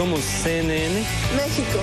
Somos CNN México.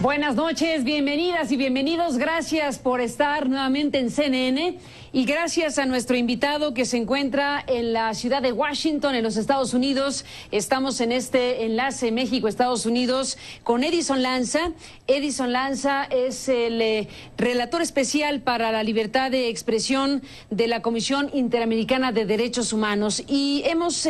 Buenas noches, bienvenidas y bienvenidos. Gracias por estar nuevamente en CNN y gracias a nuestro invitado que se encuentra en la ciudad de Washington, en los Estados Unidos. Estamos en este enlace México-Estados Unidos con Edison Lanza. Edison Lanza es el relator especial para la libertad de expresión de la Comisión Interamericana de Derechos Humanos. Y hemos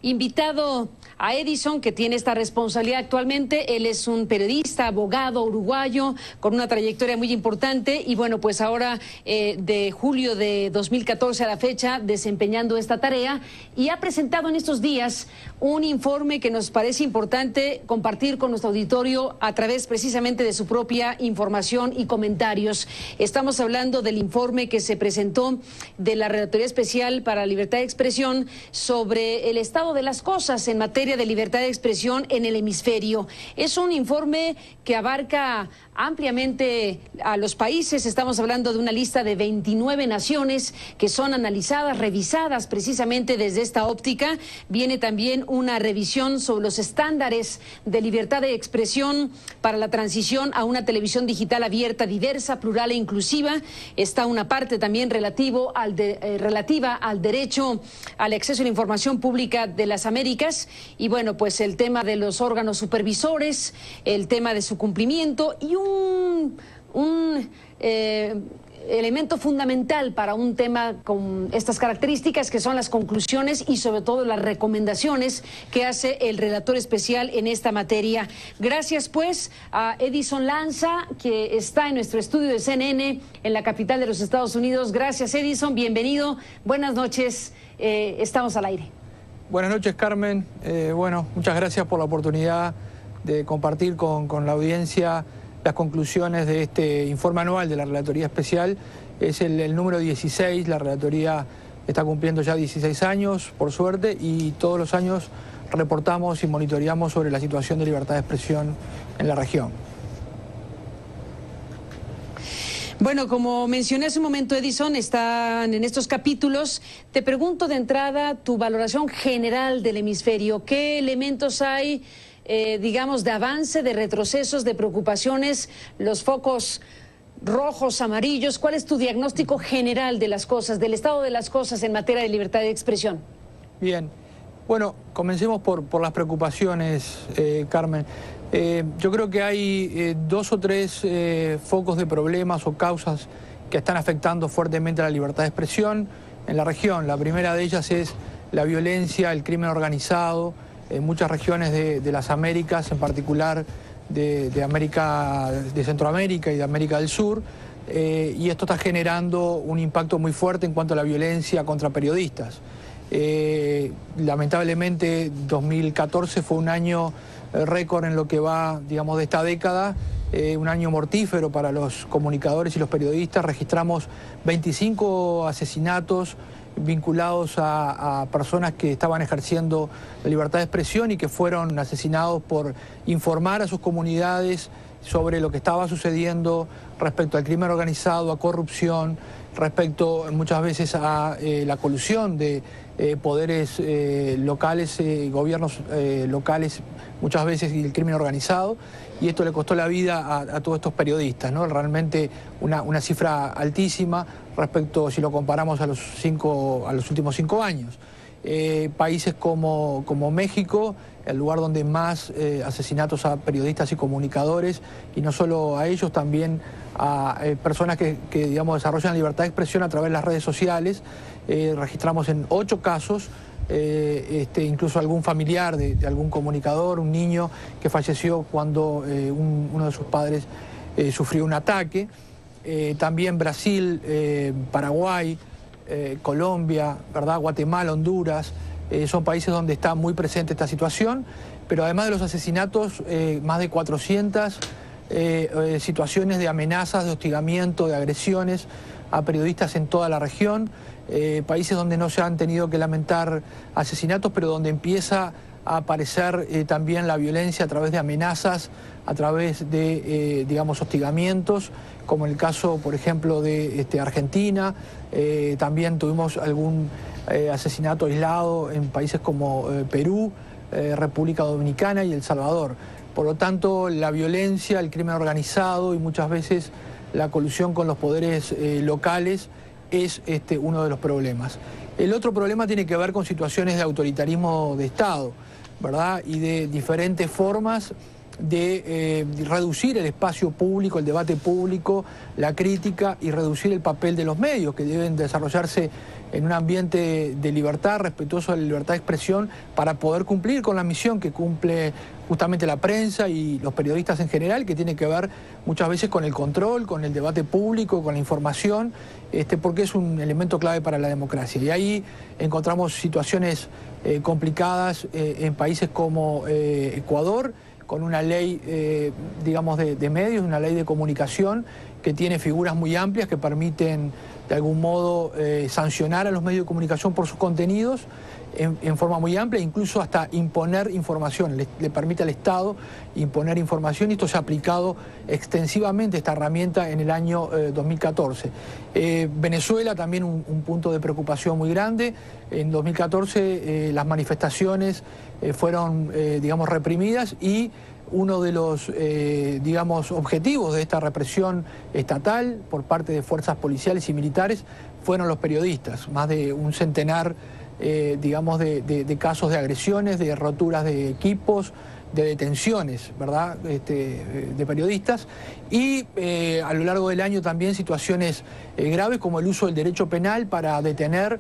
invitado a Edison, que tiene esta responsabilidad actualmente. Él es un periodista, abogado uruguayo con una trayectoria muy importante y bueno, pues ahora de julio de 2014 a la fecha desempeñando esta tarea, y ha presentado en estos días un informe que nos parece importante compartir con nuestro auditorio a través precisamente de su propia información y comentarios. Estamos hablando del informe que se presentó de la Relatoría Especial para la Libertad de Expresión sobre el estado de las cosas en materia de libertad de expresión en el hemisferio. Es un informe que abarca ampliamente a los países. Estamos hablando de una lista de 29 naciones que son analizadas, revisadas precisamente desde esta óptica. Viene también una revisión sobre los estándares de libertad de expresión para la transición a una televisión digital abierta, diversa, plural e inclusiva. Está una parte también relativa al derecho al acceso a la información pública de las Américas. Y bueno, pues el tema de los órganos supervisores, el tema de su cumplimiento y un elemento fundamental para un tema con estas características, que son las conclusiones y sobre todo las recomendaciones que hace el relator especial en esta materia. Gracias pues a Edison Lanza, que está en nuestro estudio de CNN en la capital de los Estados Unidos. Gracias, Edison, bienvenido, buenas noches, estamos al aire. Buenas noches, Carmen. Bueno, muchas gracias por la oportunidad de compartir con la audiencia las conclusiones de este informe anual de la Relatoría Especial. Es el número 16, la Relatoría está cumpliendo ya 16 años, por suerte, y todos los años reportamos y monitoreamos sobre la situación de libertad de expresión en la región. Bueno, como mencioné hace un momento, Edison, están en estos capítulos. Te pregunto de entrada tu valoración general del hemisferio. ¿Qué elementos hay, digamos, de avance, de retrocesos, de preocupaciones, los focos rojos, amarillos? ¿Cuál es tu diagnóstico general de las cosas, del estado de las cosas en materia de libertad de expresión? Bien, bueno, comencemos por las preocupaciones, Carmen. Yo creo que hay dos o tres focos de problemas o causas que están afectando fuertemente a la libertad de expresión en la región. La primera de ellas es la violencia, el crimen organizado, en muchas regiones de las Américas, en particular de América, de Centroamérica y de América del Sur, y esto está generando un impacto muy fuerte en cuanto a la violencia contra periodistas. Lamentablemente 2014 fue un año récord en lo que va, digamos, de esta década, un año mortífero para los comunicadores y los periodistas. Registramos 25 asesinatos vinculados a personas que estaban ejerciendo la libertad de expresión y que fueron asesinados por informar a sus comunidades sobre lo que estaba sucediendo respecto al crimen organizado, a corrupción, respecto muchas veces a la colusión de poderes locales, gobiernos locales, muchas veces, y el crimen organizado, y esto le costó la vida a todos estos periodistas, ¿no? Realmente una cifra altísima respecto, si lo comparamos a los últimos 5 años. Países como México, el lugar donde más asesinatos a periodistas y comunicadores, y no solo a ellos, también a personas que digamos, desarrollan libertad de expresión a través de las redes sociales. Registramos en 8 casos, incluso algún familiar de algún comunicador, un niño que falleció cuando uno de sus padres sufrió un ataque. También Brasil, Paraguay, Colombia, ¿verdad? Guatemala, Honduras, son países donde está muy presente esta situación, pero además de los asesinatos, más de 400 situaciones de amenazas, de hostigamiento, de agresiones a periodistas en toda la región, países donde no se han tenido que lamentar asesinatos, pero donde empieza a aparecer también la violencia a través de amenazas, a través de, digamos, hostigamientos, como en el caso, por ejemplo, de Argentina. También tuvimos algún asesinato aislado en países como Perú, República Dominicana y El Salvador. Por lo tanto, la violencia, el crimen organizado y muchas veces la colusión con los poderes locales es uno de los problemas. El otro problema tiene que ver con situaciones de autoritarismo de Estado, ¿verdad? Y de diferentes formas de reducir el espacio público, el debate público, la crítica y reducir el papel de los medios, que deben desarrollarse en un ambiente de libertad, respetuoso de la libertad de expresión, para poder cumplir con la misión que cumple justamente la prensa y los periodistas en general, que tiene que ver muchas veces con el control, con el debate público, con la información, porque es un elemento clave para la democracia. Y ahí encontramos situaciones complicadas en países como Ecuador, con una ley, digamos, de medios, una ley de comunicación que tiene figuras muy amplias que permiten, de algún modo, sancionar a los medios de comunicación por sus contenidos en forma muy amplia, incluso hasta imponer información. Le permite al Estado imponer información, y esto se ha aplicado extensivamente, esta herramienta, en el año 2014. Venezuela también un punto de preocupación muy grande. En 2014 las manifestaciones fueron, digamos, reprimidas, y uno de los, digamos, objetivos de esta represión estatal por parte de fuerzas policiales y militares fueron los periodistas. Más de un centenar, digamos, de casos de agresiones, de roturas de equipos, de detenciones, ¿verdad?, de periodistas, y a lo largo del año también situaciones graves como el uso del derecho penal para detener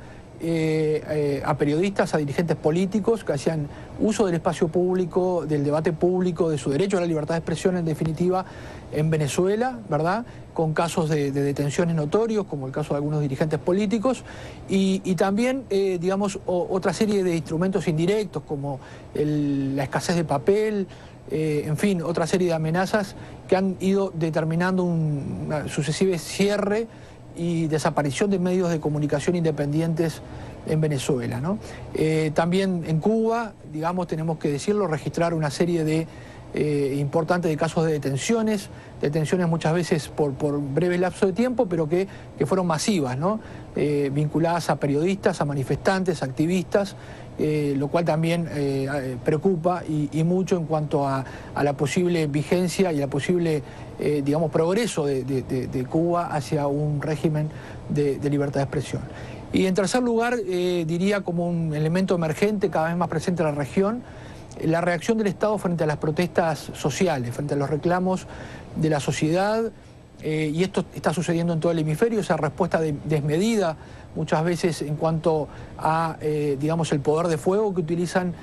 a periodistas, a dirigentes políticos que hacían uso del espacio público, del debate público, de su derecho a la libertad de expresión, en definitiva, en Venezuela, ¿verdad?, con casos de detenciones notorios, como el caso de algunos dirigentes políticos, y también, digamos, otra serie de instrumentos indirectos, como la escasez de papel, en fin, otra serie de amenazas que han ido determinando un sucesivo cierre y desaparición de medios de comunicación independientes en Venezuela, ¿no? También en Cuba, digamos, tenemos que decirlo, registrar una serie de importantes de casos de detenciones muchas veces por breve lapso de tiempo, pero que fueron masivas, ¿no? Vinculadas a periodistas, a manifestantes, activistas, lo cual también preocupa y mucho en cuanto a la posible vigencia y a la posible, digamos, progreso de Cuba hacia un régimen de libertad de expresión. Y en tercer lugar, diría como un elemento emergente cada vez más presente en la región, la reacción del Estado frente a las protestas sociales, frente a los reclamos de la sociedad, y esto está sucediendo en todo el hemisferio, esa respuesta desmedida muchas veces en cuanto a, digamos, el poder de fuego que utilizan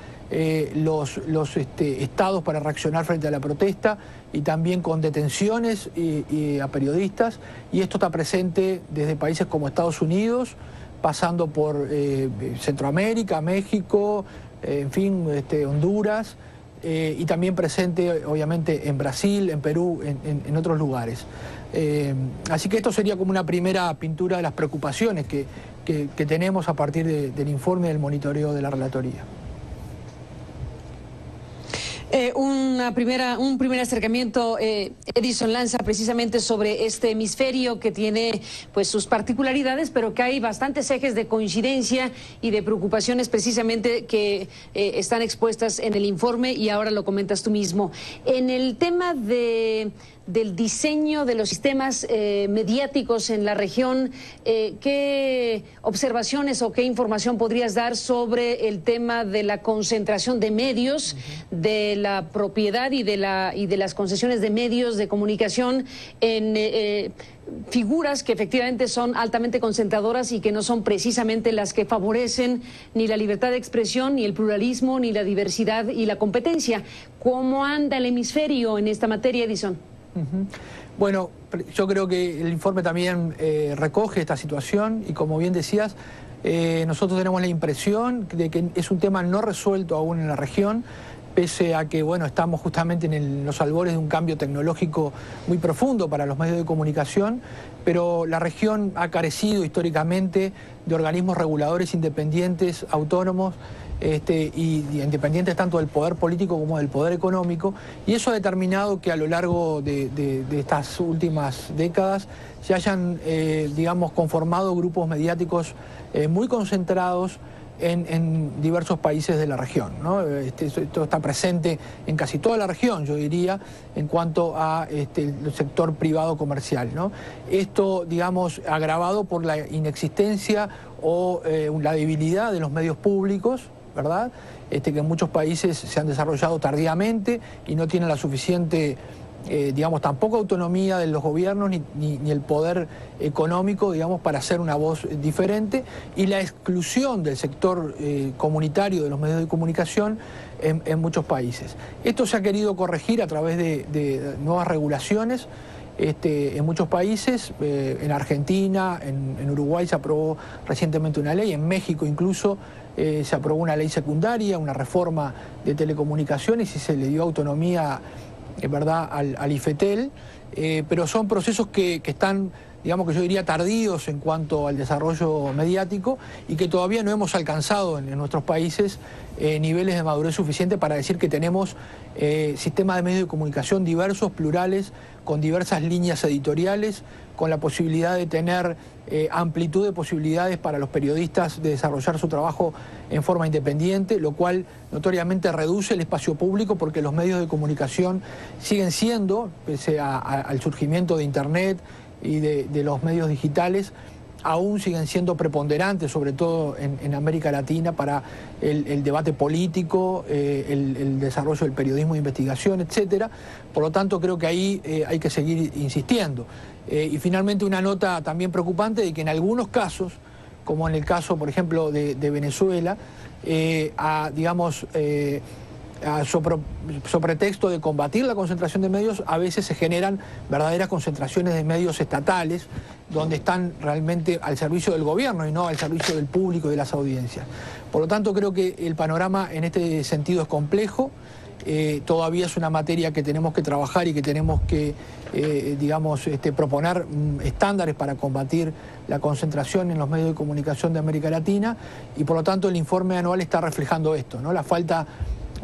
los estados para reaccionar frente a la protesta, y también con detenciones a periodistas, y esto está presente desde países como Estados Unidos, pasando por Centroamérica, México, en fin, Honduras, y también presente obviamente en Brasil, en Perú, en otros lugares. Así que esto sería como una primera pintura de las preocupaciones que tenemos a partir del informe del monitoreo de la Relatoría. Un primer acercamiento, Edison lanza precisamente sobre este hemisferio que tiene pues sus particularidades, pero que hay bastantes ejes de coincidencia y de preocupaciones precisamente que están expuestas en el informe, y ahora lo comentas tú mismo. En el tema del diseño de los sistemas mediáticos en la región, ¿qué observaciones o qué información podrías dar sobre el tema de la concentración de medios, de la propiedad y de las concesiones de medios de comunicación en figuras que efectivamente son altamente concentradoras y que no son precisamente las que favorecen ni la libertad de expresión, ni el pluralismo, ni la diversidad y la competencia? ¿Cómo anda el hemisferio en esta materia, Edison? Bueno, yo creo que el informe también recoge esta situación, y como bien decías, nosotros tenemos la impresión de que es un tema no resuelto aún en la región, pese a que, bueno, estamos justamente en los albores de un cambio tecnológico muy profundo para los medios de comunicación, pero la región ha carecido históricamente de organismos reguladores independientes, autónomos, y independientes tanto del poder político como del poder económico, y eso ha determinado que a lo largo de estas últimas décadas se hayan, digamos, conformado grupos mediáticos muy concentrados en diversos países de la región, ¿no? Esto está presente en casi toda la región, yo diría, en cuanto a el sector privado comercial, ¿no? Esto, digamos, agravado por la inexistencia o la debilidad de los medios públicos, ¿verdad? Que en muchos países se han desarrollado tardíamente y no tienen la suficiente, digamos, tampoco autonomía de los gobiernos ni el poder económico, digamos, para hacer una voz diferente, y la exclusión del sector comunitario de los medios de comunicación en muchos países. Esto se ha querido corregir a través de nuevas regulaciones. En muchos países, en Argentina, en Uruguay se aprobó recientemente una ley, en México incluso se aprobó una ley secundaria, una reforma de telecomunicaciones y se le dio autonomía, ¿verdad?, al IFETEL, pero son procesos que están, digamos, que yo diría tardíos en cuanto al desarrollo mediático y que todavía no hemos alcanzado en nuestros países niveles de madurez suficiente para decir que tenemos sistemas de medios de comunicación diversos, plurales, con diversas líneas editoriales, con la posibilidad de tener amplitud de posibilidades para los periodistas de desarrollar su trabajo en forma independiente, lo cual notoriamente reduce el espacio público porque los medios de comunicación siguen siendo, pese al surgimiento de Internet y de los medios digitales, aún siguen siendo preponderantes, sobre todo en América Latina, para el debate político, el desarrollo del periodismo de investigación, etcétera. Por lo tanto, creo que ahí hay que seguir insistiendo. Y finalmente una nota también preocupante de que en algunos casos, como en el caso, por ejemplo, de Venezuela, sobre texto de combatir la concentración de medios, a veces se generan verdaderas concentraciones de medios estatales, donde están realmente al servicio del gobierno y no al servicio del público y de las audiencias. Por lo tanto, creo que el panorama en este sentido es complejo. Todavía es una materia que tenemos que trabajar y que tenemos que, digamos, proponer estándares para combatir la concentración en los medios de comunicación de América Latina, y por lo tanto el informe anual está reflejando esto, ¿no? La falta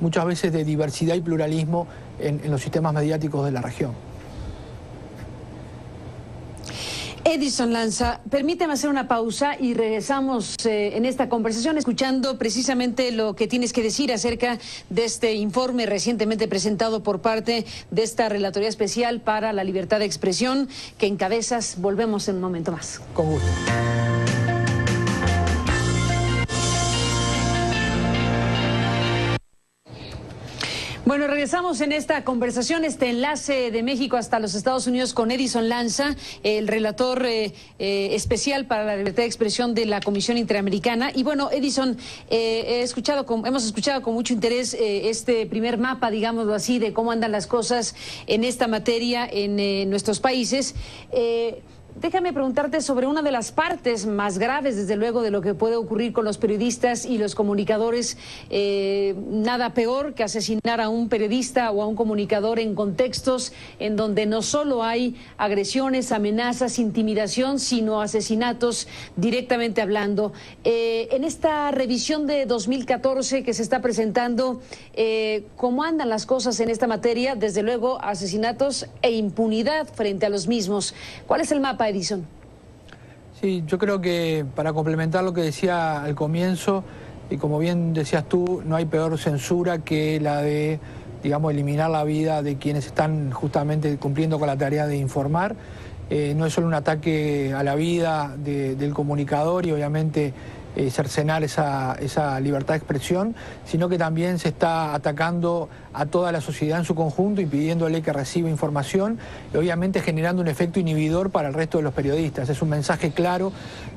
muchas veces de diversidad y pluralismo en los sistemas mediáticos de la región. Edison Lanza, permíteme hacer una pausa y regresamos en esta conversación escuchando precisamente lo que tienes que decir acerca de este informe recientemente presentado por parte de esta Relatoría Especial para la Libertad de Expresión que encabezas. Volvemos en un momento más. Con gusto. Bueno, regresamos en esta conversación, este enlace de México hasta los Estados Unidos con Edison Lanza, el relator especial para la libertad de expresión de la Comisión Interamericana. Y bueno, Edison, hemos escuchado con mucho interés este primer mapa, digámoslo así, de cómo andan las cosas en esta materia en nuestros países. Déjame preguntarte sobre una de las partes más graves, desde luego, de lo que puede ocurrir con los periodistas y los comunicadores. Nada peor que asesinar a un periodista o a un comunicador en contextos en donde no solo hay agresiones, amenazas, intimidación, sino asesinatos directamente hablando. En esta revisión de 2014 que se está presentando, ¿cómo andan las cosas en esta materia? Desde luego, asesinatos e impunidad frente a los mismos. ¿Cuál es el mapa, Edison? Sí, yo creo que para complementar lo que decía al comienzo, y como bien decías tú, no hay peor censura que la de, digamos, eliminar la vida de quienes están justamente cumpliendo con la tarea de informar. No es solo un ataque a la vida del comunicador y obviamente cercenar esa libertad de expresión, sino que también se está atacando a toda la sociedad en su conjunto, impidiéndole que reciba información y obviamente generando un efecto inhibidor para el resto de los periodistas. Es un mensaje claro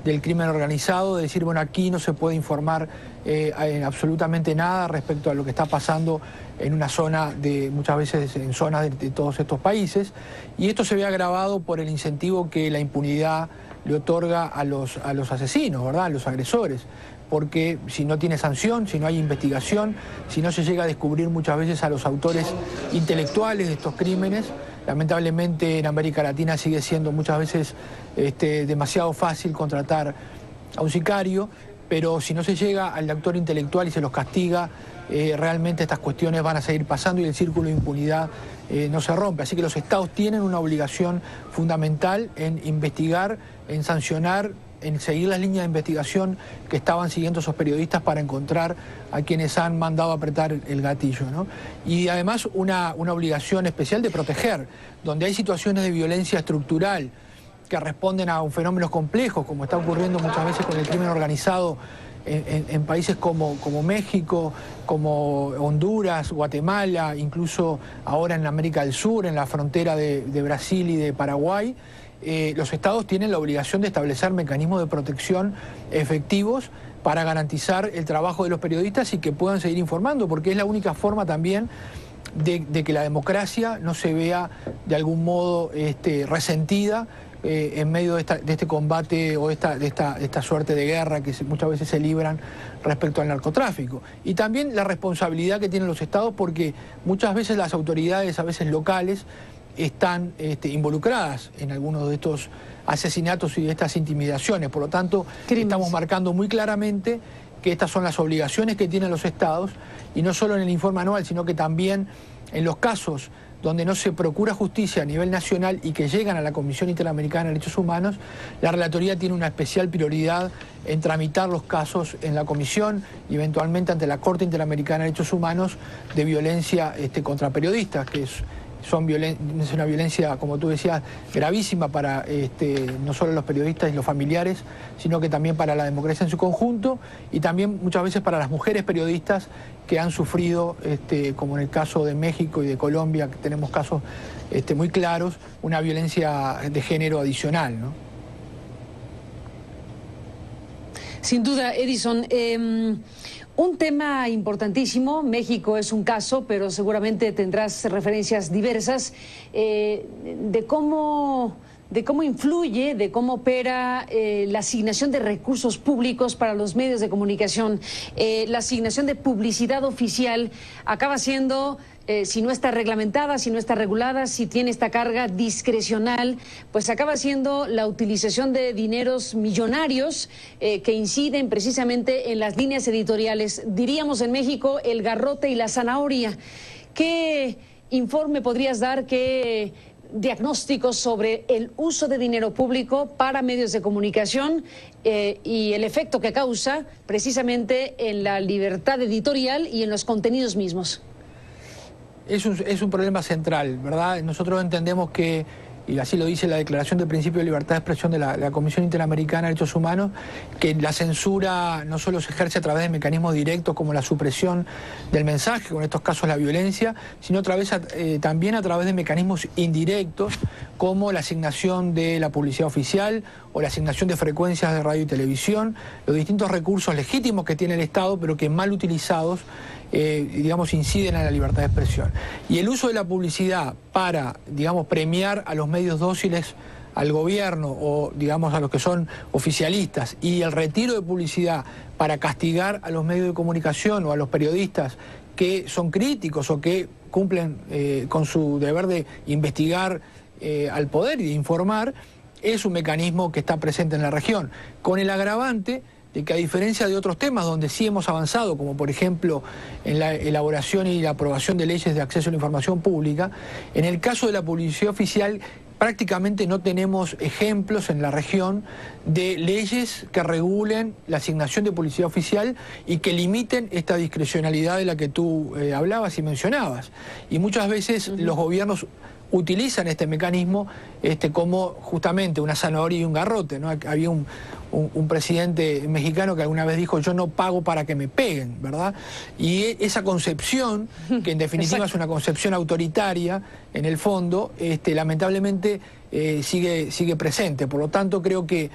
del crimen organizado, de decir, bueno, aquí no se puede informar en absolutamente nada respecto a lo que está pasando en una zona, muchas veces en zonas de todos estos países, y esto se ve agravado por el incentivo que la impunidad le otorga a los asesinos, ¿verdad?, a los agresores. porque si no tiene sanción, si no hay investigación, si no se llega a descubrir muchas veces a los autores intelectuales de estos crímenes, lamentablemente en América Latina sigue siendo muchas veces demasiado fácil contratar a un sicario, pero si no se llega al actor intelectual y se los castiga, realmente estas cuestiones van a seguir pasando y el círculo de impunidad no se rompe. Así que los estados tienen una obligación fundamental en investigar, en sancionar, en seguir las líneas de investigación que estaban siguiendo esos periodistas para encontrar a quienes han mandado a apretar el gatillo, ¿no? Y además una obligación especial de proteger, donde hay situaciones de violencia estructural que responden a fenómenos complejos, como está ocurriendo muchas veces con el crimen organizado en países como México, como Honduras, Guatemala, incluso ahora en América del Sur, en la frontera de Brasil y de Paraguay. Los estados tienen la obligación de establecer mecanismos de protección efectivos para garantizar el trabajo de los periodistas y que puedan seguir informando, porque es la única forma también de que la democracia no se vea de algún modo resentida en medio de este combate o de esta suerte de guerra que muchas veces se libran respecto al narcotráfico. Y también la responsabilidad que tienen los estados, porque muchas veces las autoridades, a veces locales, están involucradas en algunos de estos asesinatos y de estas intimidaciones. Por lo tanto, estamos marcando muy claramente que estas son las obligaciones que tienen los estados, y no solo en el informe anual, sino que también en los casos donde no se procura justicia a nivel nacional y que llegan a la Comisión Interamericana de Derechos Humanos, la Relatoría tiene una especial prioridad en tramitar los casos en la Comisión y eventualmente ante la Corte Interamericana de Derechos Humanos de violencia contra periodistas, que es una violencia, como tú decías, gravísima para no solo los periodistas y los familiares, sino que también para la democracia en su conjunto, y también muchas veces para las mujeres periodistas que han sufrido, como en el caso de México y de Colombia, que tenemos casos muy claros, una violencia de género adicional, ¿no? Sin duda, Edison. Un tema importantísimo, México es un caso, pero seguramente tendrás referencias diversas de cómo influye, de cómo opera la asignación de recursos públicos para los medios de comunicación. La asignación de publicidad oficial acaba siendo, si no está reglamentada, si no está regulada, si tiene esta carga discrecional, pues acaba siendo la utilización de dineros millonarios que inciden precisamente en las líneas editoriales. Diríamos en México el garrote y la zanahoria. ¿Qué informe podrías dar, qué diagnósticos sobre el uso de dinero público para medios de comunicación y el efecto que causa precisamente en la libertad editorial y en los contenidos mismos? Es un problema central, ¿verdad? Nosotros entendemos que, y así lo dice la Declaración de Principio de Libertad de Expresión de la Comisión Interamericana de Derechos Humanos, que la censura no solo se ejerce a través de mecanismos directos como la supresión del mensaje, como en estos casos la violencia, sino también a través de mecanismos indirectos como la asignación de la publicidad oficial o la asignación de frecuencias de radio y televisión, los distintos recursos legítimos que tiene el Estado, pero que mal utilizados digamos, inciden en la libertad de expresión. Y el uso de la publicidad para, digamos, premiar a los medios dóciles al gobierno o, digamos, a los que son oficialistas, y el retiro de publicidad para castigar a los medios de comunicación o a los periodistas que son críticos o que cumplen con su deber de investigar al poder y de informar, es un mecanismo que está presente en la región, con el agravante de que, a diferencia de otros temas donde sí hemos avanzado, como por ejemplo en la elaboración y la aprobación de leyes de acceso a la información pública, en el caso de la publicidad oficial prácticamente no tenemos ejemplos en la región de leyes que regulen la asignación de publicidad oficial y que limiten esta discrecionalidad de la que tú hablabas y mencionabas. Y muchas veces los gobiernos utilizan este mecanismo como justamente una zanahoria y un garrote, ¿no? Había un presidente mexicano que alguna vez dijo: yo no pago para que me peguen, ¿verdad? Y esa concepción, que en definitiva es una concepción autoritaria, en el fondo, lamentablemente sigue presente. Por lo tanto, creo que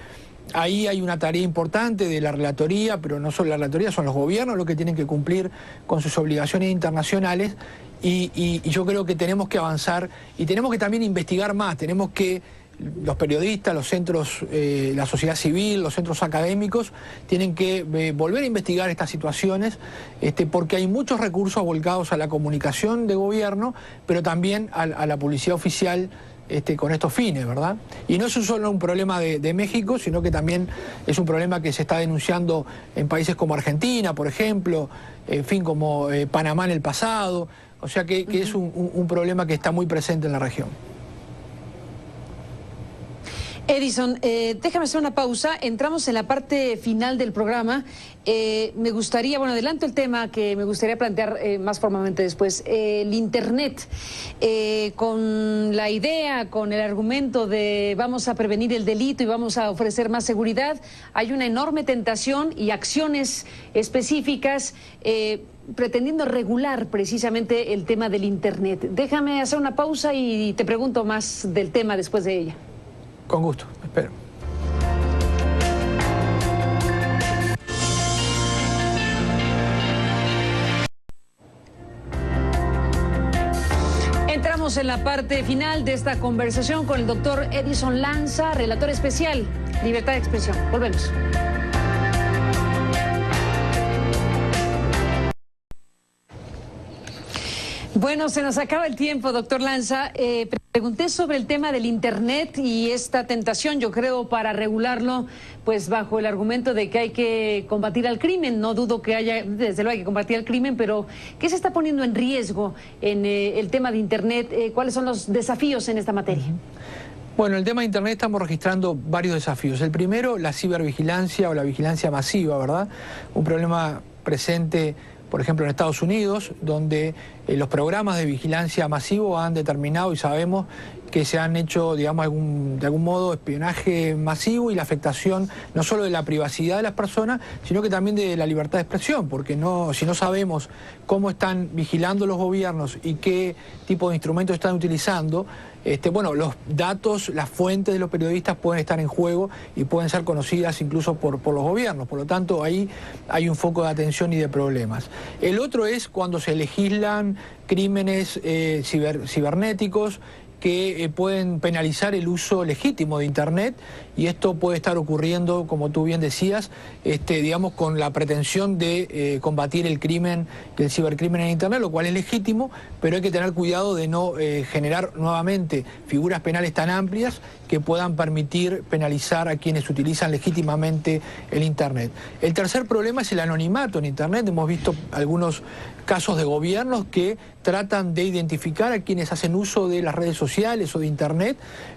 ahí hay una tarea importante de la Relatoría, pero no solo la Relatoría, son los gobiernos los que tienen que cumplir con sus obligaciones internacionales, y yo creo que tenemos que avanzar y tenemos que también investigar más, tenemos que los periodistas, los centros, la sociedad civil, los centros académicos tienen que volver a investigar estas situaciones, porque hay muchos recursos volcados a la comunicación de gobierno, pero también a la publicidad oficial con estos fines, ¿verdad? Y no es solo un problema de México, sino que también es un problema que se está denunciando en países como Argentina, por ejemplo, en fin, como Panamá en el pasado, o sea que es un problema que está muy presente en la región. Edison, déjame hacer una pausa. Entramos en la parte final del programa. Me gustaría, bueno, adelanto el tema que me gustaría plantear más formalmente después. El Internet, con la idea, con el argumento de vamos a prevenir el delito y vamos a ofrecer más seguridad, hay una enorme tentación y acciones específicas pretendiendo regular precisamente el tema del Internet. Déjame hacer una pausa y te pregunto más del tema después de ella. Con gusto, espero. Entramos en la parte final de esta conversación con el doctor Edison Lanza, relator especial, Libertad de Expresión. Volvemos. Bueno, se nos acaba el tiempo, doctor Lanza. Pregunté sobre el tema del Internet y esta tentación, yo creo, para regularlo, pues bajo el argumento de que hay que combatir al crimen. No dudo que haya, desde luego hay que combatir al crimen, pero ¿qué se está poniendo en riesgo en el tema de Internet? ¿Cuáles son los desafíos en esta materia? Bueno, en el tema de Internet estamos registrando varios desafíos. El primero, la cibervigilancia o la vigilancia masiva, ¿verdad? Un problema presente, por ejemplo, en Estados Unidos, donde los programas de vigilancia masivo han determinado y sabemos que se han hecho, digamos, de algún modo espionaje masivo y la afectación no solo de la privacidad de las personas, sino que también de la libertad de expresión, porque si no sabemos cómo están vigilando los gobiernos y qué tipo de instrumentos están utilizando, bueno, los datos, las fuentes de los periodistas pueden estar en juego y pueden ser conocidas incluso por los gobiernos. Por lo tanto, ahí hay un foco de atención y de problemas. El otro es cuando se legislan crímenes cibernéticos que pueden penalizar el uso legítimo de Internet, y esto puede estar ocurriendo, como tú bien decías, digamos, con la pretensión de combatir el crimen, el cibercrimen en Internet, lo cual es legítimo, pero hay que tener cuidado de no generar nuevamente figuras penales tan amplias que puedan permitir penalizar a quienes utilizan legítimamente el Internet. El tercer problema es el anonimato en Internet. Hemos visto algunos casos de gobiernos que tratan de identificar a quienes hacen uso de las redes sociales o de Internet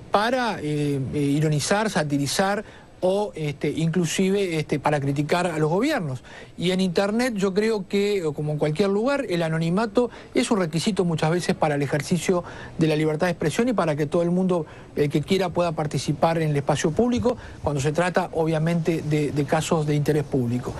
para ironizar, satirizar o inclusive para criticar a los gobiernos. Y en Internet yo creo que, como en cualquier lugar, el anonimato es un requisito muchas veces para el ejercicio de la libertad de expresión y para que todo el mundo, el que quiera, pueda participar en el espacio público cuando se trata, obviamente, de casos de interés público.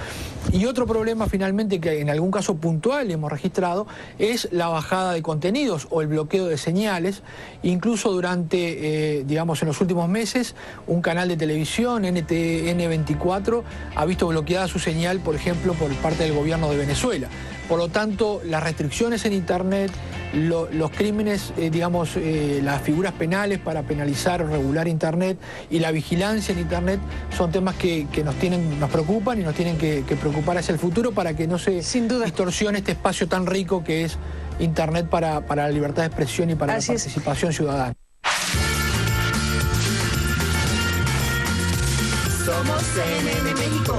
Y otro problema, finalmente, que en algún caso puntual hemos registrado, es la bajada de contenidos o el bloqueo de señales. Incluso durante, digamos, en los últimos meses, un canal de televisión, NTN 24, ha visto bloqueada su señal, por ejemplo, por parte del gobierno de Venezuela. Por lo tanto, las restricciones en Internet, los crímenes, digamos, las figuras penales para penalizar o regular Internet y la vigilancia en Internet son temas que nos preocupan y nos tienen que preocupar hacia el futuro para que no se distorsione este espacio tan rico que es Internet para la libertad de expresión y para la participación ciudadana. Somos CNN México.